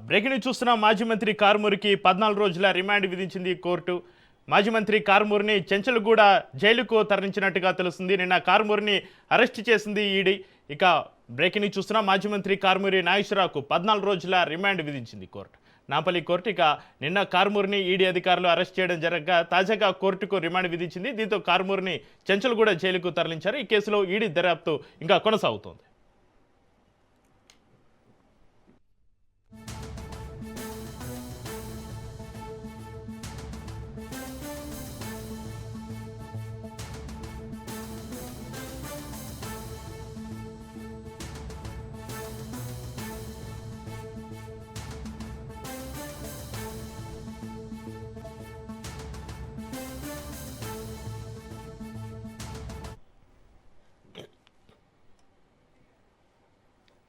Breaking news చూస్తున్న మాజీ మంత్రి కారుమూరికి 14 రోజుల రిమాండ్ విధించింది కోర్టు. మాజీ మంత్రి కారుమూరిని చెంచల్గూడ జైలుకు తరలించినట్టుగా తెలుస్తుంది. నిన్న కారుమూరిని అరెస్ట్ చేసింది ఈడీ. ఇక బ్రేకింగ్ న్యూస్ చూస్తున్న మాజీ మంత్రి కారుమూరి నాగేశ్వరరావుకు 14 రోజుల రిమాండ్ విధించింది కోర్టు. నాంపల్లి కోర్టు ఇక నిన్న కారుమూరిని ఈడీ అధికారులు అరెస్ట్ చేయడం జరగగా తాజాగా కోర్టుకు రిమాండ్ విధించింది. దీంతో కారుమూరిని చెంచల్గూడ జైలుకు తరలించారు. ఈ కేసులో ఈడీ దర్యాప్తు ఇంకా కొనసాగుతోంది.